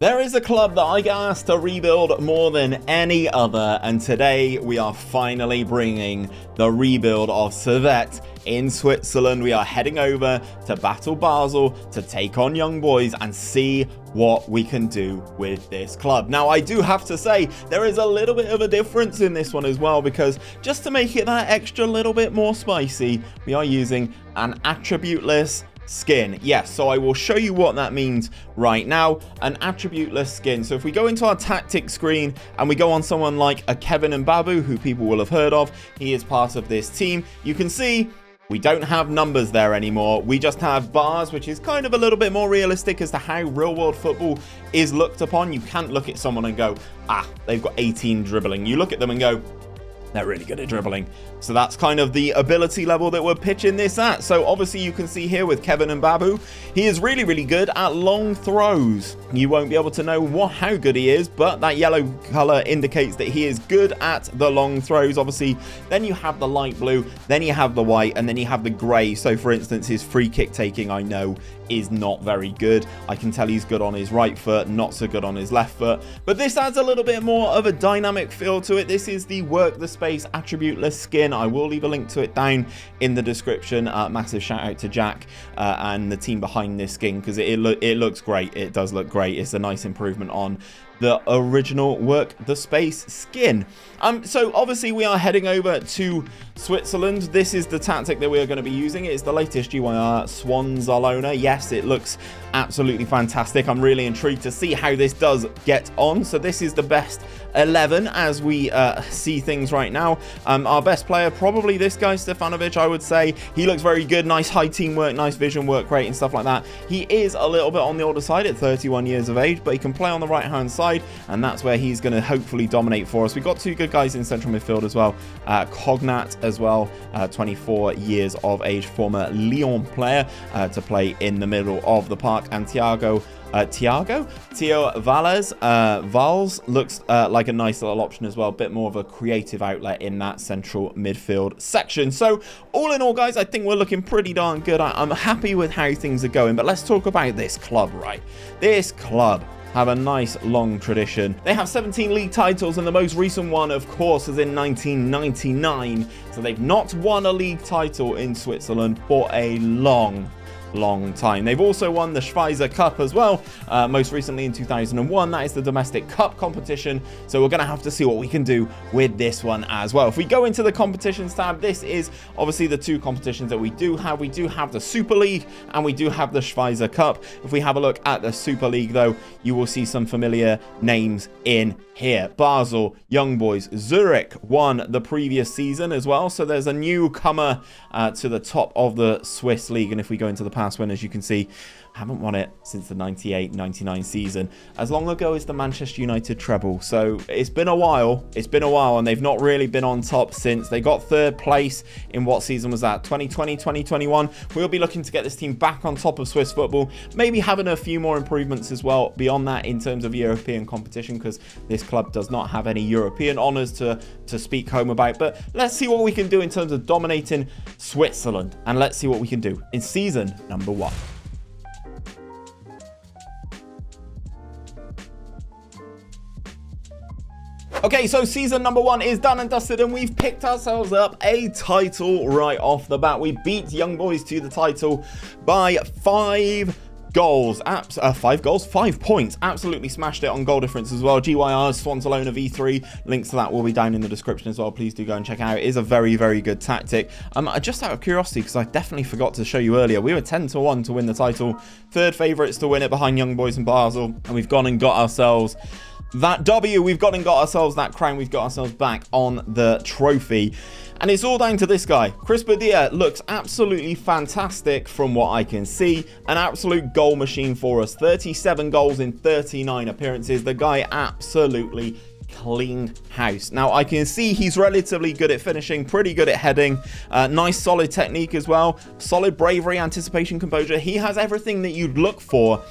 There is a club that I get asked to rebuild more than any other, and today we are finally bringing the rebuild of Servette in Switzerland. We are heading over to Battle Basel to take on Young Boys and see what we can do with this club. Now, I do have to say, there is a little bit of a difference in this one as well, because just to make it that extra little bit more spicy, we are using an attributeless skin. Yes, so I will show you what that means right now. An attributeless skin. So if we go into our tactics screen and we go on someone like a Kevin and Babu, who people will have heard of, he is part of this team. You can see we don't have numbers there anymore. We just have bars, which is kind of a little bit more realistic as to how real world football is looked upon. You can't look at someone and go, they've got 18 dribbling. You look at them and go, they're really good at dribbling. So that's kind of the ability level that we're pitching this at. So obviously you can see here with Kevin and Babu, he is really, really good at long throws. You won't be able to know how good he is, but that yellow color indicates that he is good at the long throws. Obviously, then you have the light blue, then you have the white, and then you have the gray. So for instance, his free kick taking, I know, is not very good. I can tell he's good on his right foot, not so good on his left foot. But this adds a little bit more of a dynamic feel to it. This is the Work the Space attributeless skin. I will leave a link to it down in the description. Massive shout out to Jack and the team behind this skin, because it looks great. It does look great. It's a nice improvement on the original Work the Space skin. So obviously we are heading over to Switzerland. This is the tactic that we are going to be using. It's the latest GYR Swanzalona. Yes, it looks absolutely fantastic. I'm really intrigued to see how this does get on. So this is the best 11 as we see things right now. Our best player, probably this guy, Stefanovic, I would say. He looks very good. Nice high teamwork, nice vision work rate and stuff like that. He is a little bit on the older side at 31 years of age, but he can play on the right hand side, and that's where he's going to hopefully dominate for us. We've got two good guys in central midfield as well. Cognat as well, 24 years of age, former Lyon player, to play in the middle of the park. And Theo Valles looks like a nice little option as well. A bit more of a creative outlet in that central midfield section. So all in all, guys, I think we're looking pretty darn good. I'm happy with how things are going. But let's talk about this club, right? This club have a nice long tradition. They have 17 league titles, and the most recent one, of course, is in 1999. So they've not won a league title in Switzerland for a long time. They've also won the Schweizer Cup as well, most recently in 2001. That is the domestic cup competition, so we're going to have to see what we can do with this one as well. If we go into the competitions tab, this is obviously the two competitions that we do have. We do have the Super League and we do have the Schweizer Cup. If we have a look at the Super League, though, you will see some familiar names in here. Basel, Young Boys, Zurich won the previous season as well, so there's a newcomer to the top of the Swiss League. And if we go into the past winners, you can see haven't won it since the 98-99 season. As long ago as the Manchester United treble. So it's been a while, and they've not really been on top since. They got third place in what season was that? 2020, 2021. We'll be looking to get this team back on top of Swiss football, maybe having a few more improvements as well beyond that in terms of European competition, because this club does not have any European honours to speak home about. But let's see what we can do in terms of dominating Switzerland, and let's see what we can do in season number 1. Okay, so season number 1 is done and dusted, and we've picked ourselves up a title right off the bat. We beat Young Boys to the title by 5 goals. 5 points. Absolutely smashed it on goal difference as well. GYR's Swanzalona V3. Links to that will be down in the description as well. Please do go and check it out. It is a very, very good tactic. Just out of curiosity, because I definitely forgot to show you earlier, we were 10-1 to win the title. Third favourites to win it behind Young Boys and Basel. And we've gone and got ourselves that W. We've got and got ourselves that crown. We've got ourselves back on the trophy. And it's all down to this guy. Chris Badia looks absolutely fantastic from what I can see. An absolute goal machine for us. 37 goals in 39 appearances. The guy absolutely cleaned house. Now, I can see he's relatively good at finishing, pretty good at heading. Nice solid technique as well. Solid bravery, anticipation, composure. He has everything that you'd look for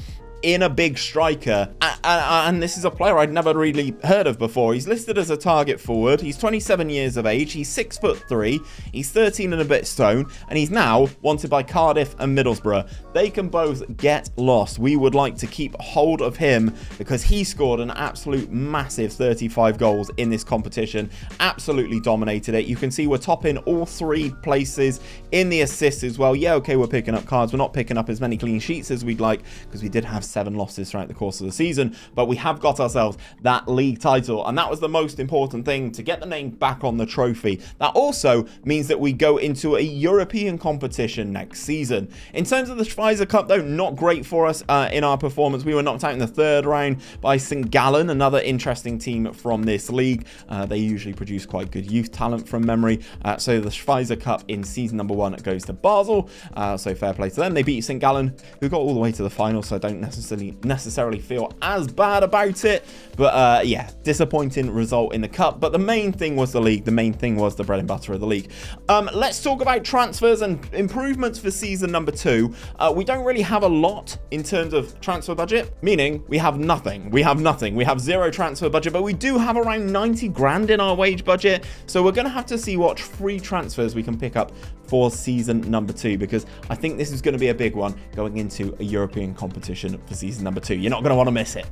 in a big striker, and this is a player I'd never really heard of before. He's listed as a target forward. He's 27 years of age. He's 6'3". He's 13 and a bit stone, and he's now wanted by Cardiff and Middlesbrough. They can both get lost. We would like to keep hold of him because he scored an absolute massive 35 goals in this competition. Absolutely dominated it. You can see we're topping all 3 places in the assists as well. Yeah, okay, we're picking up cards. We're not picking up as many clean sheets as we'd like because we did have 7 losses throughout the course of the season, but we have got ourselves that league title, and that was the most important thing, to get the name back on the trophy. That also means that we go into a European competition next season. In terms of the Schweizer Cup, though, not great for us in our performance. We were knocked out in the 3rd round by St. Gallen, another interesting team from this league. They usually produce quite good youth talent from memory, so the Schweizer Cup in season number 1 goes to Basel, so fair play to them. They beat St. Gallen, who got all the way to the final, so I don't necessarily feel as bad about it, but yeah, disappointing result in the cup. But the main thing was the league. The main thing was the bread and butter of the league. Let's talk about transfers and improvements for season number 2. We don't really have a lot in terms of transfer budget, meaning we have nothing. We have 0 transfer budget, but we do have around 90 grand in our wage budget, so we're going to have to see what free transfers we can pick up for season number 2, because I think this is going to be a big one going into a European competition for season number 2. You're not going to want to miss it.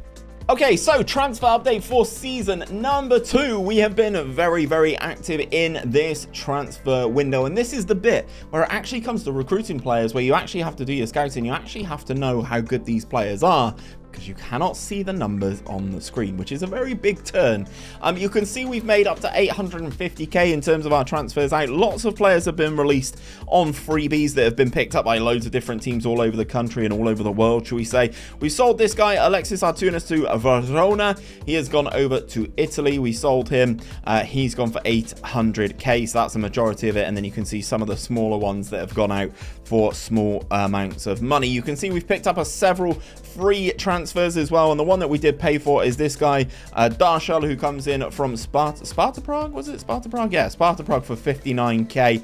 Okay, so transfer update for season number 2. We have been very, very active in this transfer window, and this is the bit where it actually comes to recruiting players, where you actually have to do your scouting. You actually have to know how good these players are, because you cannot see the numbers on the screen, which is a very big turn. You can see we've made up to 850k in terms of our transfers out. Lots of players have been released on freebies that have been picked up by loads of different teams all over the country and all over the world, shall we say. We sold this guy, Alexis Artunas, to Verona. He has gone over to Italy. We sold him. He's gone for 800k, so that's the majority of it. And then you can see some of the smaller ones that have gone out for small amounts of money. You can see we've picked up several free transfers as well, and the one that we did pay for is this guy, Darshal, who comes in from Sparta Prague. Was it Sparta Prague? Yeah, Sparta Prague for 59k.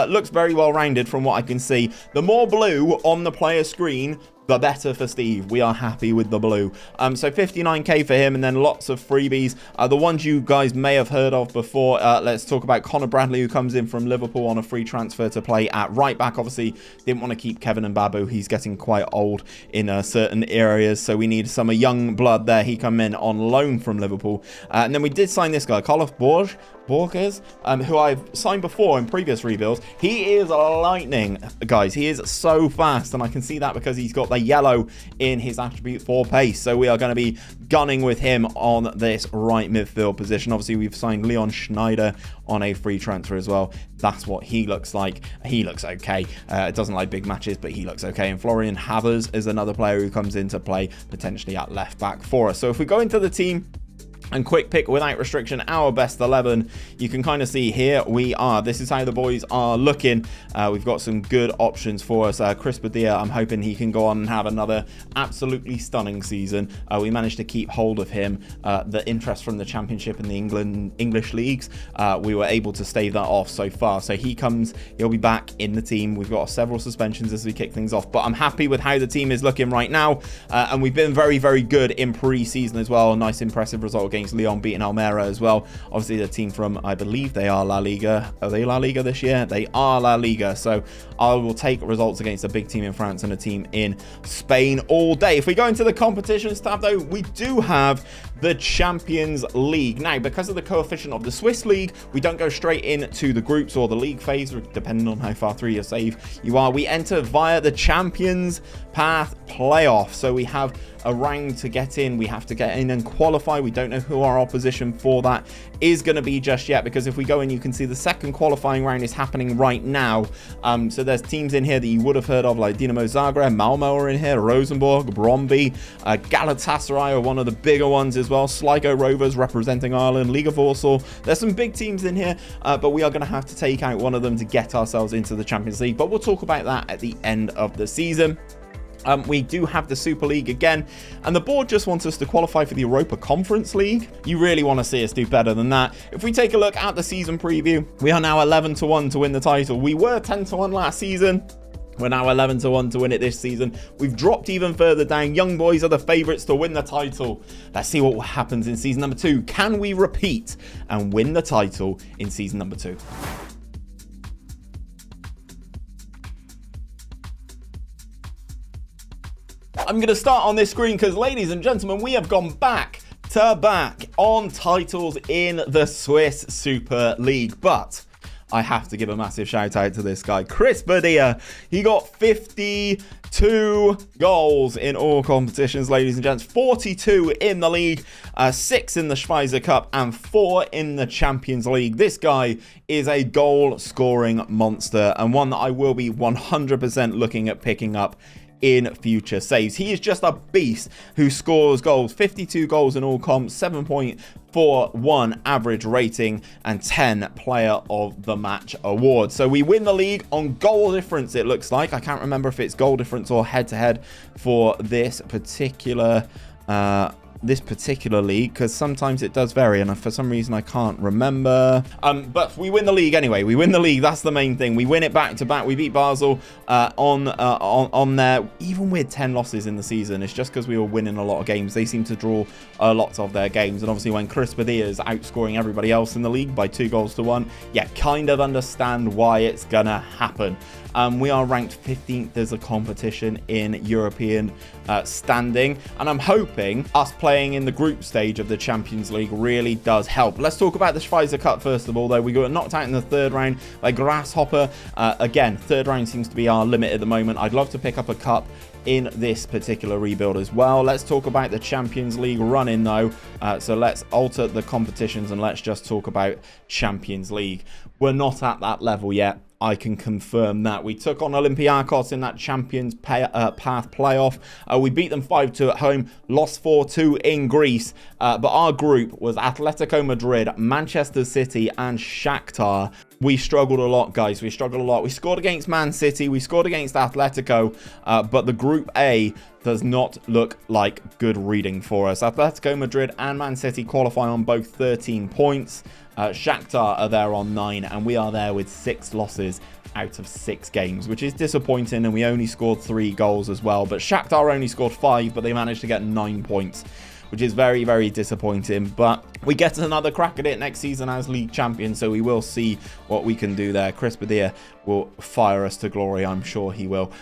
Looks very well rounded from what I can see. The more blue on the player screen, the better for Steve. We are happy with the blue. So 59k for him, and then lots of freebies. The ones you guys may have heard of before. Let's talk about Connor Bradley, who comes in from Liverpool on a free transfer to play at right back. Obviously, didn't want to keep Kevin and Babu. He's getting quite old in certain areas, so we need some young blood there. He come in on loan from Liverpool. And then we did sign this guy, Carlos Borges, who I've signed before in previous rebuilds. He is lightning, guys. He is so fast, and I can see that because he's got the yellow in his attribute for pace. So we are going to be gunning with him on this right midfield position. Obviously, we've signed Leon Schneider on a free transfer as well. That's what he looks like. He looks okay. Doesn't like big matches, but he looks okay. And Florian Havers is another player who comes in to play potentially at left back for us. So if we go into the team and quick pick without restriction, our best 11, you can kind of see here we are. This is how the boys are looking. We've got some good options for us. Chris Padilla, I'm hoping he can go on and have another absolutely stunning season. We managed to keep hold of him. The interest from the Championship and the English leagues, we were able to stave that off so far. So he'll be back in the team. We've got several suspensions as we kick things off, but I'm happy with how the team is looking right now. And we've been very, very good in pre-season as well. A nice impressive result against Leon, beating Almera as well. Obviously the team from, I believe they are La Liga. Are they La Liga this year? They are La Liga. So I will take results against a big team in France and a team in Spain all day. If we go into the competitions tab though, we do have the Champions League. Now, because of the coefficient of the Swiss League, we don't go straight into the groups or the league phase, depending on how far through your save you are. We enter via the Champions Path playoff. So we have a round to get in. We have to get in and qualify. We don't know who our opposition for that is going to be just yet, because if we go in, you can see the second qualifying round is happening right now. So there's teams in here that you would have heard of, like Dinamo Zagreb, Malmo are in here, Rosenborg, Bromby, Galatasaray are one of the bigger ones as well, Sligo Rovers representing Ireland, Liga Warsaw. There's some big teams in here, but we are going to have to take out one of them to get ourselves into the Champions League, but we'll talk about that at the end of the season. We do have the Super League again, and the board just wants us to qualify for the Europa Conference League. You really want to see us do better than that. If we take a look at the season preview, we are now 11-1 to win the title. We were 10-1 last season. We're now 11-1 to win it this season. We've dropped even further down. Young boys are the favourites to win the title. Let's see what happens in season number 2. Can we repeat and win the title in season number 2? I'm going to start on this screen because, ladies and gentlemen, we have gone back to back on titles in the Swiss Super League. But I have to give a massive shout out to this guy, Chris Badia. He got 52 goals in all competitions, ladies and gents. 42 in the league, 6 in the Schweizer Cup, and 4 in the Champions League. This guy is a goal-scoring monster, and one that I will be 100% looking at picking up in future saves. He is just a beast who scores goals. 52 goals in all comps, 7.41 average rating, and 10 player of the match award. So we win the league on goal difference, it looks like. I can't remember if it's goal difference or head-to-head for this particular league, because sometimes it does vary, and for some reason I can't remember. But we win the league anyway. We win the league. That's the main thing. We win it back to back. We beat Basel on there, even with 10 losses in the season. It's just because we were winning a lot of games. They seem to draw a lot of their games, and obviously when Chris Badia is outscoring everybody else in the league by 2-1, yeah, kind of understand why it's gonna happen. We are ranked 15th as a competition in European standing, and I'm hoping us playing in the group stage of the Champions League really does help. Let's talk about the Schweizer Cup first of all, though. We got knocked out in the third round by Grasshopper. Again, third round seems to be our limit at the moment. I'd love to pick up a cup in this particular rebuild as well. Let's talk about the Champions League run-in, though. So let's alter the competitions and let's just talk about Champions League. We're not at that level yet. I can confirm that. We took on Olympiacos in that Champions Path playoff. We beat them 5-2 at home, lost 4-2 in Greece. But our group was Atletico Madrid, Manchester City, and Shakhtar. We struggled a lot, guys. We struggled a lot. We scored against Man City. We scored against Atletico. But the Group A does not look like good reading for us. Atletico Madrid and Man City qualify on both 13 points. Shakhtar are there on 9, and we are there with 6 losses out of 6 games, which is disappointing, and we only scored 3 goals as well. But Shakhtar only scored 5, but they managed to get 9 points, which is very, very disappointing. But we get another crack at it next season as league champion, so we will see what we can do there. Chris Badia will fire us to glory, I'm sure he will.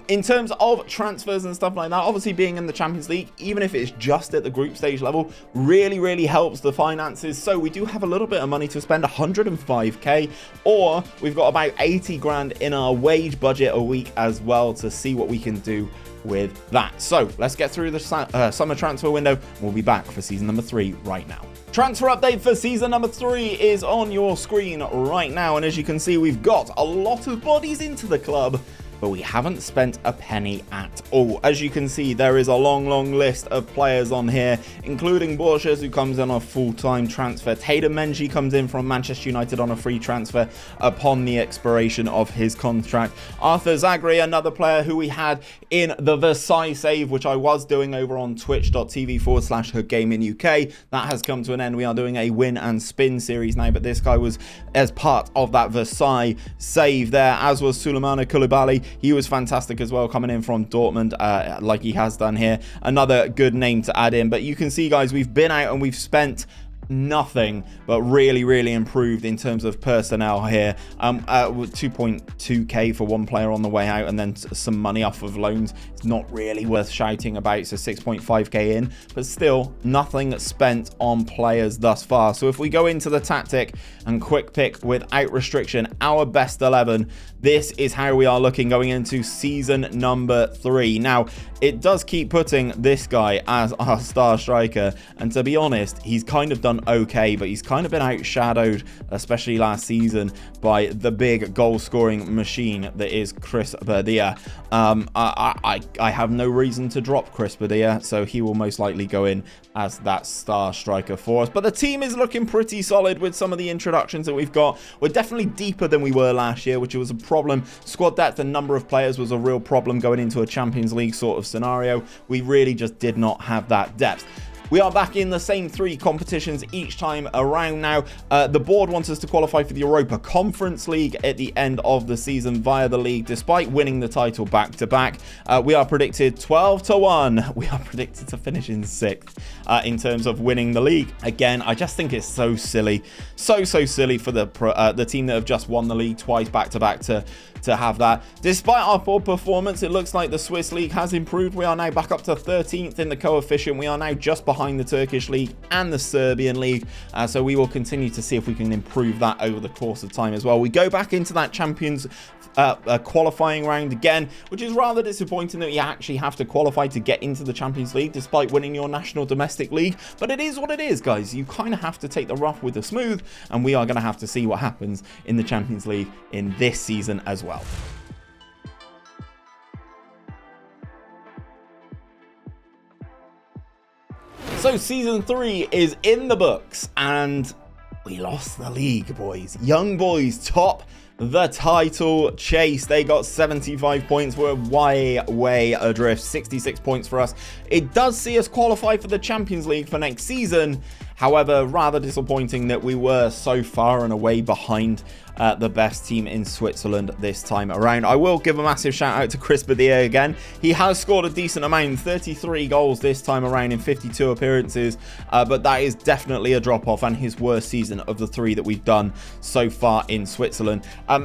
In terms of transfers and stuff like that, obviously being in the Champions League, even if it's just at the group stage level, really, really helps the finances. So we do have a little bit of money to spend, 105k, or we've got about 80 grand in our wage budget a week as well to see what we can do with that. So let's get through the summer transfer window. We'll be back for season number 3 right now. Transfer update for season number 3 is on your screen right now, and as you can see, we've got a lot of bodies into the club, but we haven't spent a penny at all. As you can see, there is a long, long list of players on here, including Borges, who comes in on a full-time transfer. Tatum Menji comes in from Manchester United on a free transfer upon the expiration of his contract. Arthur Zagri, another player who we had in the Versailles save, which I was doing over on twitch.tv/HookGamingUK. That has come to an end. We are doing a win and spin series now, but this guy was as part of that Versailles save there, as was Suleimana Koulibaly. He was fantastic as well, coming in from Dortmund like he has done here. Another good name to add in. But you can see, guys, we've been out and we've spent nothing, but really, really improved in terms of personnel here. 2.2k for one player on the way out, and then some money off of loans. It's not really worth shouting about, so 6.5k in, but still nothing spent on players thus far. So if we go into the tactic and quick pick without restriction, our best 11, this is how we are looking going into season number 3. Now, it does keep putting this guy as our star striker, and to be honest, he's kind of done okay, but he's kind of been outshadowed, especially last season, by the big goal scoring machine that is Chris Badia. I have no reason to drop Chris Badia, so he will most likely go in as that star striker for us. But the team is looking pretty solid with some of the introductions that we've got. We're definitely deeper than we were last year, which was a problem. Squad depth and number of players was a real problem going into a Champions League sort of scenario. We really just did not have that depth. We are back in the same 3 competitions each time around now. The board wants us to qualify for the Europa Conference League at the end of the season via the league, despite winning the title back-to-back. We are predicted 12-1. We are predicted to finish in 6th in terms of winning the league. Again, I just think it's so silly. So silly for the team that have just won the league twice back-to-back to have that. Despite our poor performance, it looks like the Swiss league has improved. We are now back up to 13th in the coefficient. We are now just behind the Turkish league and the Serbian league. So we will continue to see if we can improve that over the course of time as well. We go back into that Champions qualifying round again, which is rather disappointing that you actually have to qualify to get into the Champions League despite winning your national domestic league. But it is what it is, guys. You kind of have to take the rough with the smooth, and we are going to have to see what happens in the Champions League in this season as well. So season 3 is in the books, and we lost the league, boys. Young boys top the title chase. They got 75 points. We're way adrift. 66 points for us. It does see us qualify for the Champions League for next season. However, rather disappointing that we were so far and away behind the best team in Switzerland this time around. I will give a massive shout out to Chris Badia again. He has scored a decent amount, 33 goals this time around in 52 appearances, but that is definitely a drop off and his worst season of the 3 that we've done so far in Switzerland.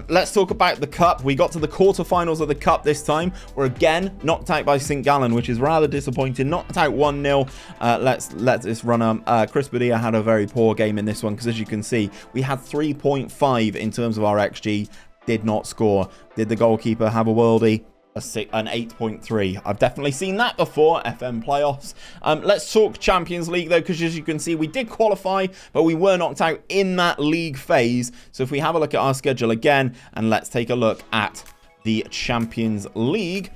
Let's talk about the Cup. We got to the quarterfinals of the Cup this time. We're again knocked out by St. Gallen, which is rather disappointing. Knocked out 1-0. Let's this run. Chris Badia had a very poor game in this one because, as you can see, we had 3.5 in terms of our XG, did not score. Did the goalkeeper have a worldie? An 8.3. I've definitely seen that before. FM playoffs. Let's talk Champions League though, because as you can see, we did qualify, but we were knocked out in that league phase. So if we have a look at our schedule again, and let's take a look at the Champions League.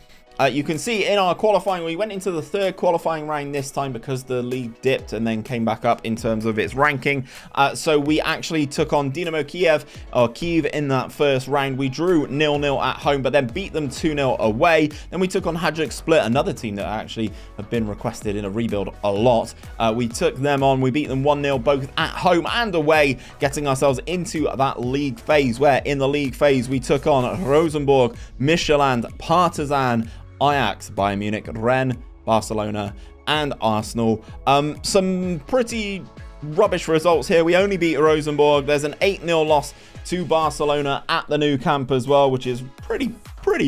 You can see in our qualifying, we went into the 3rd qualifying round this time because the league dipped and then came back up in terms of its ranking. So we actually took on Dynamo Kiev in that first round. We drew 0-0 at home, but then beat them 2-0 away. Then we took on Hajduk Split, another team that actually have been requested in a rebuild a lot. We took them on. We beat them 1-0 both at home and away, getting ourselves into that league phase, where in the league phase we took on Rosenborg, Midtjylland, Partizan, Ajax, Bayern Munich, Rennes, Barcelona, and Arsenal. Some pretty rubbish results here. We only beat Rosenborg. There's an 8-0 loss to Barcelona at the new camp as well, which is pretty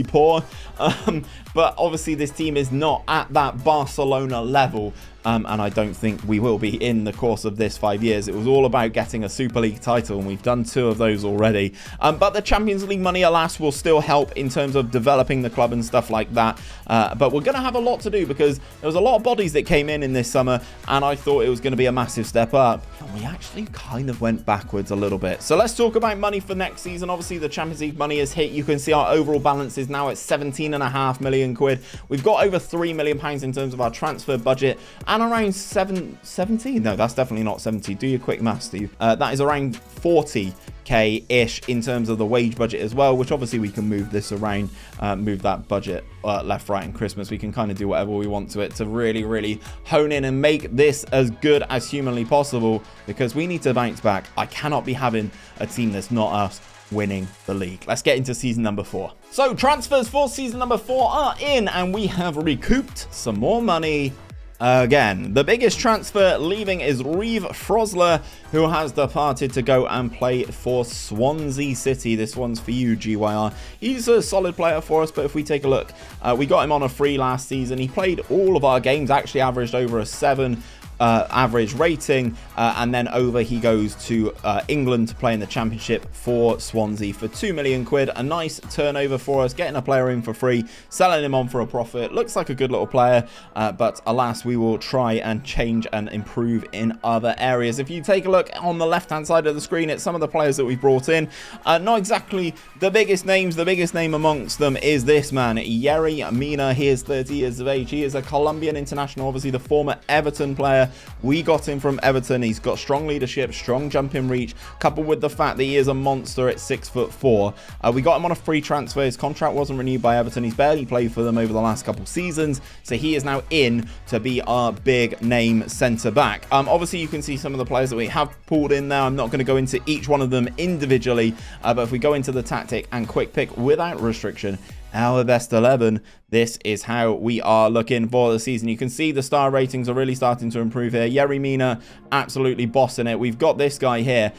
poor. But obviously this team is not at that Barcelona level. And I don't think we will be in the course of this 5 years. It was all about getting a Super League title, and we've done 2 of those already. But the Champions League money, alas, will still help in terms of developing the club and stuff like that. But we're going to have a lot to do because there was a lot of bodies that came in this summer, and I thought it was going to be a massive step up. And we actually kind of went backwards a little bit. So let's talk about money for next season. Obviously, the Champions League money has hit. You can see our overall balance is now at 17.5 million quid. We've got over £3 million in terms of our transfer budget, and around 70. No, that's definitely not 70. Do your quick maths, Steve. That is around 40k-ish in terms of the wage budget as well, which obviously we can move this around, move that budget left, right, and Christmas. We can kind of do whatever we want to it to really hone in and make this as good as humanly possible, because we need to bounce back. I cannot be having a team that's not us winning the league. Let's get into season number 4. So transfers for season number 4 are in, and we have recouped some more money again. The biggest transfer leaving is Reeve Frosler, who has departed to go and play for Swansea City. This one's for you, GYR. He's a solid player for us, but if we take a look, we got him on a free last season. He played all of our games, actually averaged over a 7 average rating, and then over he goes to England to play in the Championship for Swansea for 2 million quid. A nice turnover for us, getting a player in for free, selling him on for a profit. Looks like a good little player, but alas, we will try and change and improve in other areas. If you take a look on the left hand side of the screen at some of the players that we've brought in, not exactly the biggest names. The biggest name amongst them is this man, Yerry Mina. He is 30 years of age. He is a Colombian international, obviously the former Everton player. We got him from Everton. He's got strong leadership, strong jumping reach, coupled with the fact that he is a monster at 6'4". We got him on a free transfer. His contract wasn't renewed by Everton. He's barely played for them over the last couple seasons, so he is now in to be our big name centre back. Obviously, you can see some of the players that we have pulled in there. I'm not going to go into each one of them individually, but if we go into the tactic and quick pick without restriction, our best 11, this is how we are looking for the season. You can see the star ratings are really starting to improve here. Yerry Mina absolutely bossing it. We've got this guy here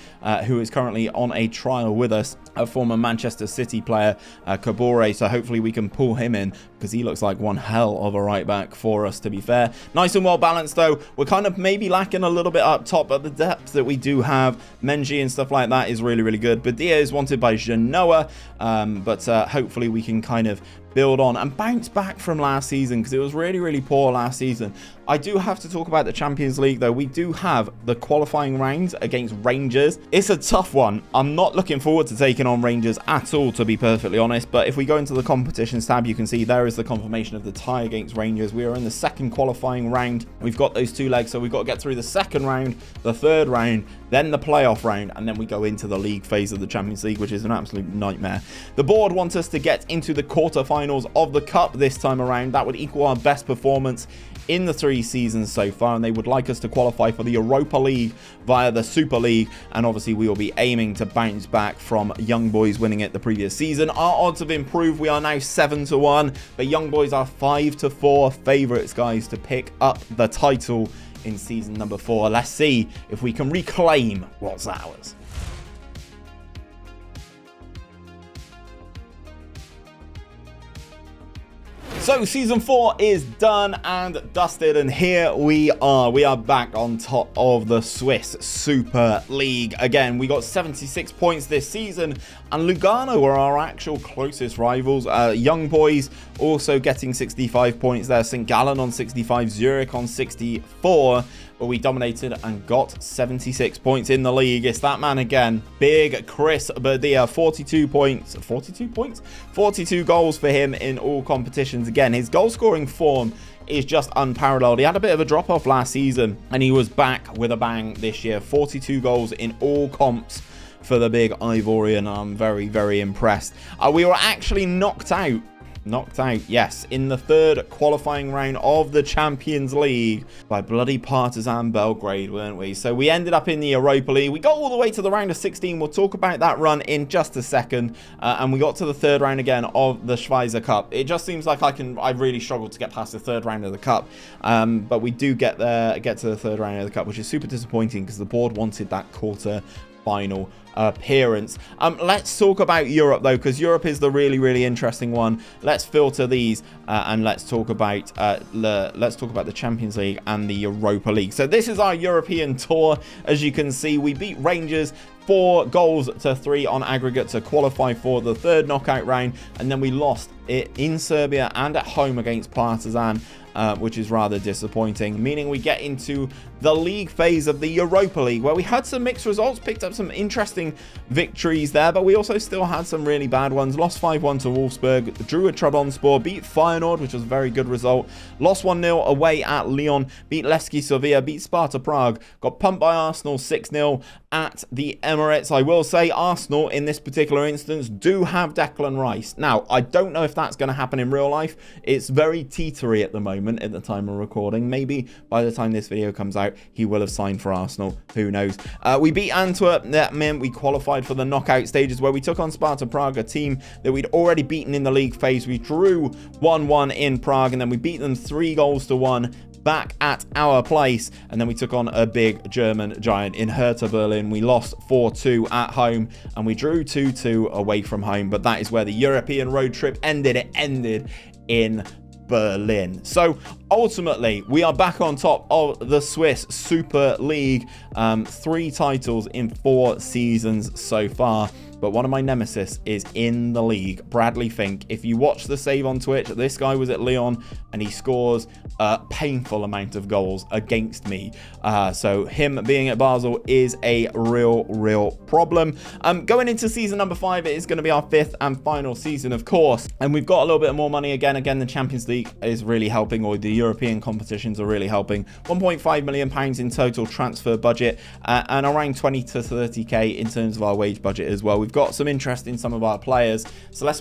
who is currently on a trial with us, a former Manchester City player, Kabore, so hopefully we can pull him in because he looks like one hell of a right back for us, to be fair. Nice and well balanced though. We're kind of maybe lacking a little bit up top, but the depth that we do have, Menji and stuff like that, is really, really good. Badia is wanted by Genoa, but hopefully we can kind of build on and bounce back from last season because it was really, really poor last season. I do have to talk about the Champions League though. We do have the qualifying rounds against Rangers. It's a tough one. I'm not looking forward to taking on Rangers at all, to be perfectly honest, but if we go into the competitions tab, you can see there is the confirmation of the tie against Rangers. We are in the second qualifying round. We've got those 2 legs, so we've got to get through the second round, the third round, then the playoff round, and then we go into the league phase of the Champions League, which is an absolute nightmare. The board wants us to get into the quarterfinals of the cup this time around. That would equal our best performance in the 3 seasons so far, and they would like us to qualify for the Europa League via the Super League, and obviously we will be aiming to bounce back from Young Boys winning it the previous season. Our odds have improved. We are now 7-1, but Young Boys are 5-4 favourites, guys, to pick up the title in season number 4. Let's see if we can reclaim what's ours. So season 4 is done and dusted, and here we are. We are back on top of the Swiss Super League. Again, we got 76 points this season, and Lugano were our actual closest rivals. Young Boys also getting 65 points there. St. Gallen on 65, Zurich on 64. But we dominated and got 76 points in the league. It's that man again, big Chris Badia, 42 points. 42 points? 42 goals for him in all competitions. Again, his goal scoring form is just unparalleled. He had a bit of a drop off last season, and he was back with a bang this year. 42 goals in all comps for the big Ivorian. I'm very, very impressed. We were actually knocked out, yes, in the 3rd qualifying round of the Champions League by bloody Partizan Belgrade, weren't we? So we ended up in the Europa League. We got all the way to the round of 16. We'll talk about that run in just a second. And we got to the 3rd round again of the Schweizer Cup. It just seems like I really struggled to get past the 3rd round of the Cup. But we do get to the 3rd round of the Cup, which is super disappointing because the board wanted that quarter final appearance. Let's talk about Europe though, because Europe is the really, really interesting one. Let's filter these and let's talk about the Champions League and the Europa League. So this is our European tour. As you can see, we beat Rangers 4-3 on aggregate to qualify for the 3rd knockout round, and then we lost it in Serbia and at home against Partizan, which is rather disappointing, meaning we get into the league phase of the Europa League, where we had some mixed results, picked up some interesting victories there, but we also still had some really bad ones. Lost 5-1 to Wolfsburg, drew at Trabzonspor, beat Feyenoord, which was a very good result, lost 1-0 away at Lyon, beat Levski Sofia, beat Sparta Prague, got pumped by Arsenal 6-0 at the Emirates. I will say Arsenal in this particular instance do have Declan Rice. Now, I don't know if that's going to happen in real life. It's very teetery at the moment at the time of recording. Maybe by the time this video comes out, he will have signed for Arsenal. Who knows? We beat Antwerp. That meant we qualified for the knockout stages, where we took on Sparta Prague, a team that we'd already beaten in the league phase. We drew 1-1 in Prague, and then we beat them 3-1 back at our place, and then we took on a big German giant in Hertha Berlin. We lost 4-2 at home, and we drew 2-2 away from home, but that is where the European road trip ended. It ended in Berlin. So ultimately, we are back on top of the Swiss Super League. 3 titles in 4 seasons so far. But one of my nemesis is in the league, Bradley Fink. If you watch the save on Twitch, this guy was at Lyon and he scores a painful amount of goals against me. So him being at Basel is a real problem. Going into season number 5, it is going to be our 5th and final season, of course. And we've got a little bit more money again. The Champions League is really helping, or the European competitions are really helping. £1.5 million in total transfer budget, and around 20 to 30k in terms of our wage budget as well. We've got some interest in some of our players, so let's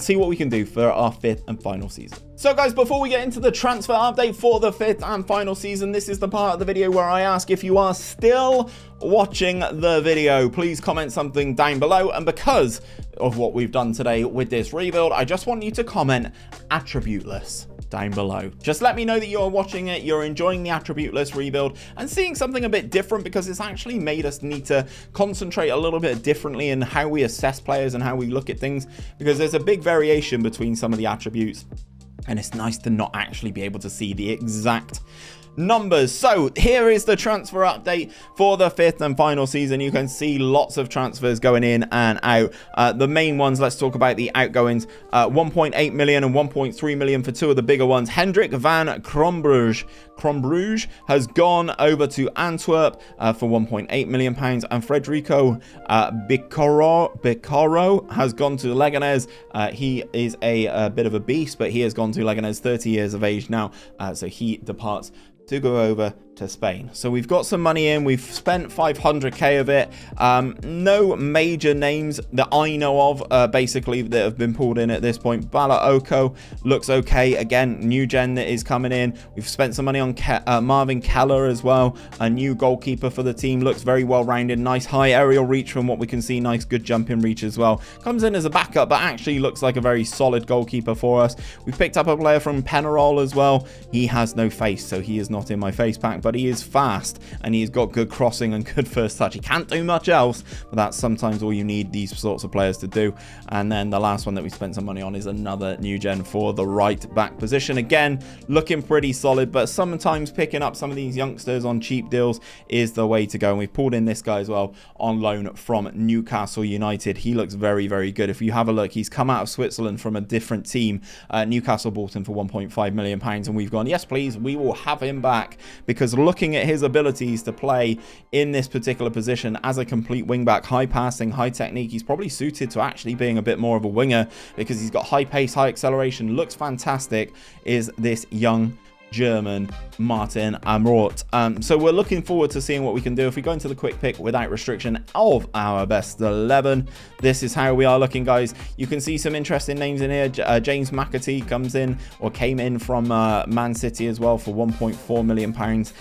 see what we can do for our 5th and final season. So guys, before we get into the transfer update for the 5th and final season, this is the part of the video where I ask if you are still watching the video. Please comment something down below, and because of what we've done today with this rebuild, I just want you to comment attributeless down below. Just let me know that you're watching it, you're enjoying the attributeless rebuild and seeing something a bit different, because it's actually made us need to concentrate a little bit differently in how we assess players and how we look at things, because there's a big variation between some of the attributes, and it's nice to not actually be able to see the exact numbers. So here is the transfer update for the 5th and final season. You can see lots of transfers going in and out. The main ones, let's talk about the outgoings. 1.8 million and 1.3 million for two of the bigger ones. Hendrik van Krombruge has gone over to Antwerp for 1.8 million pounds, and Frederico Bicaro has gone to Leganés. He is a bit of a beast, but he has gone to Leganés, 30 years of age now, so he departs to go over to Spain. So we've got some money in. We've spent 500k of it. No major names that I know of basically that have been pulled in at this point. Bala Oko looks okay. Again, new gen that is coming in. We've spent some money on Marvin Keller as well, a new goalkeeper for the team. Looks very well rounded. Nice high aerial reach from what we can see. Nice good jumping reach as well. Comes in as a backup, but actually looks like a very solid goalkeeper for us. We've picked up a player from Penarol as well. He has no face, so he is not in my face pack, but he is fast and he's got good crossing and good first touch. He can't do much else, but that's sometimes all you need these sorts of players to do. And then the last one that we spent some money on is another new gen for the right back position. Again, looking pretty solid, but sometimes picking up some of these youngsters on cheap deals is the way to go. And we've pulled in this guy as well on loan from Newcastle United. He looks very, very good. If you have a look, he's come out of Switzerland from a different team. Newcastle bought him for 1.5 million pounds, and we've gone, yes please, we will have him back, because looking at his abilities to play in this particular position as a complete wingback, high passing, high technique, he's probably suited to actually being a bit more of a winger, because he's got high pace, high acceleration, looks fantastic, is this young German Martin Amrot. So we're looking forward to seeing what we can do. If we go into the quick pick without restriction of our best 11, this is how we are looking, guys. You can see some interesting names in here. James McAtee comes in, or came in from Man City as well for 1.4 million pounds.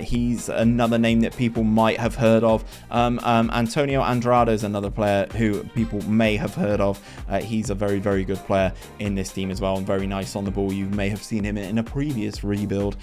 He's another name that people might have heard of. Antonio Andrade is another player who people may have heard of. He's a very, very good player in this team as well, and very nice on the ball. You may have seen him in a previous rebuild.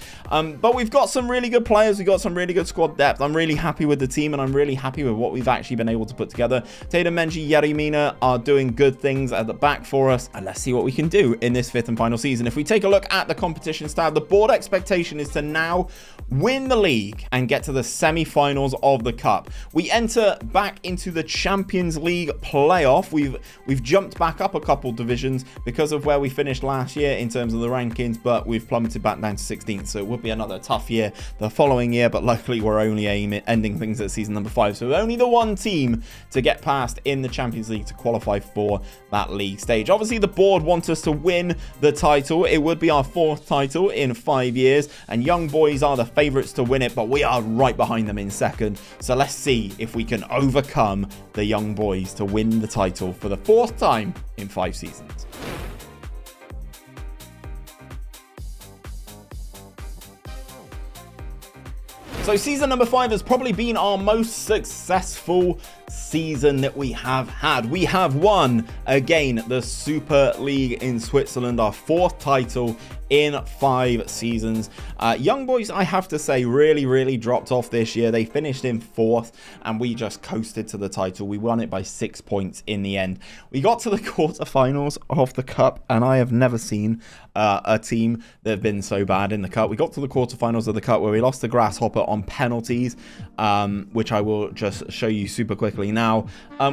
But we've got some really good players. We've got some really good squad depth. I'm really happy with the team, and I'm really happy with what we've actually been able to put together. Tatum Menji, Yerimina are doing good things at the back for us, and let's see what we can do in this 5th and final season. If we take a look at the competition style, the board expectation is to now win the league and get to the semi-finals of the cup. We enter back into the Champions League playoff. We've jumped back up a couple divisions because of where we finished last year in terms of the rankings, but we've plummeted back down to 16th, so it would be another tough year the following year, but luckily we're only ending things at season number 5, so only the one team to get past in the Champions League to qualify for that league stage. Obviously the board want us to win the title. It would be our 4th title in 5 years, and Young Boys are the favourites to win it, but we are right behind them in 2nd, so let's see if we can overcome the Young Boys to win the title for the 4th time in 5 seasons. So season number 5 has probably been our most successful season that we have had. We have won again the Super League in Switzerland, our 4th title in 5 seasons. Young Boys, I have to say, really dropped off this year. They finished in 4th, and we just coasted to the title. We won it by 6 points in the end. We got to the quarterfinals of the cup, and I have never seen a team that have been so bad in the cup. We got to the quarterfinals of the cup where we lost to Grasshopper on penalties, which I will just show you super quickly now.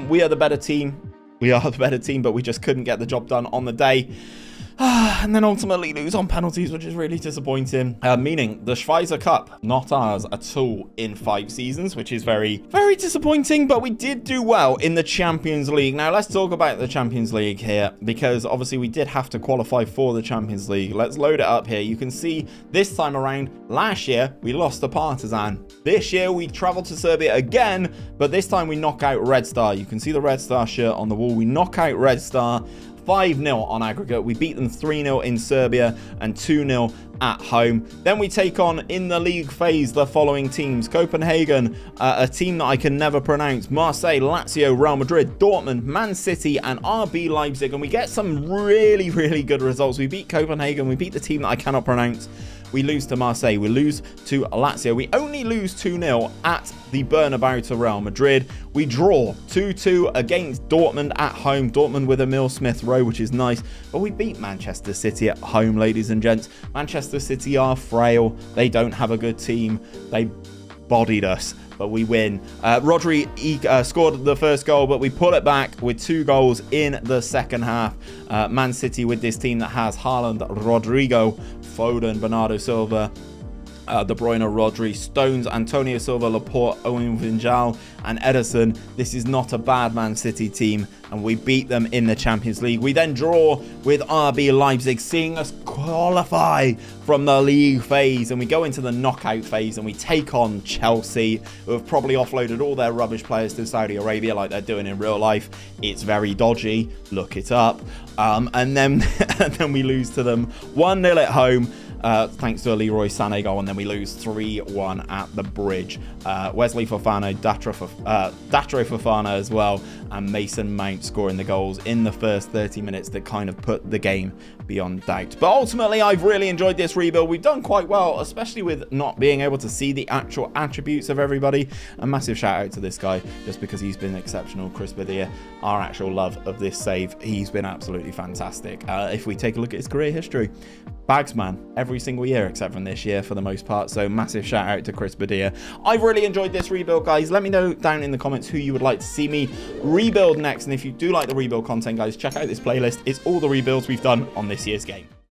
We are the better team. We are the better team, but we just couldn't get the job done on the day. And then ultimately lose on penalties, which is really disappointing. Meaning the Schweizer Cup, not ours at all in 5 seasons, which is very, very disappointing. But we did do well in the Champions League. Now, let's talk about the Champions League here, because obviously we did have to qualify for the Champions League. Let's load it up here. You can see this time around, last year, we lost to Partizan. This year, we traveled to Serbia again, but this time we knock out Red Star. You can see the Red Star shirt on the wall. We knock out Red Star 5-0 on aggregate. We beat them 3-0 in Serbia and 2-0 at home. Then we take on, in the league phase, the following teams. Copenhagen, a team that I can never pronounce. Marseille, Lazio, Real Madrid, Dortmund, Man City, and RB Leipzig. And we get some really, really good results. We beat Copenhagen. We beat the team that I cannot pronounce. We lose to Marseille. We lose to Lazio. We only lose 2-0 at the Bernabeu to Real Madrid. We draw 2-2 against Dortmund at home. Dortmund with Emil Smith-Rowe, which is nice. But we beat Manchester City at home, ladies and gents. Manchester City are frail. They don't have a good team. They bodied us, but we win. Rodri scored the first goal, but we pull it back with 2 goals in the second half. Man City with this team that has Haaland, Rodrigo, Foden, Bernardo Silva, De Bruyne, Rodri, Stones, Antonio Silva, Laporte, Owen Vinjal, and Ederson. This is not a bad Man City team, and we beat them in the Champions League. We then draw with RB Leipzig, seeing us qualify from the league phase, and we go into the knockout phase, and we take on Chelsea, who have probably offloaded all their rubbish players to Saudi Arabia like they're doing in real life. It's very dodgy. Look it up. And then we lose to them 1-0 at home. Thanks to a Leroy Sané goal, and then we lose 3-1 at the Bridge. Wesley Fofana, Datro Fofana as well, and Mason Mount scoring the goals in the first 30 minutes that kind of put the game beyond doubt. But ultimately, I've really enjoyed this rebuild. We've done quite well, especially with not being able to see the actual attributes of everybody. A massive shout out to this guy, just because he's been exceptional. Chris Badia, our actual love of this save. He's been absolutely fantastic. If we take a look at his career history, Bagsman every single year except from this year for the most part, so massive shout out to Chris Badia. I've really enjoyed this rebuild, guys. Let me know down in the comments who you would like to see me rebuild next, and if you do like the rebuild content, guys, check out this playlist. It's all the rebuilds we've done on this year's game.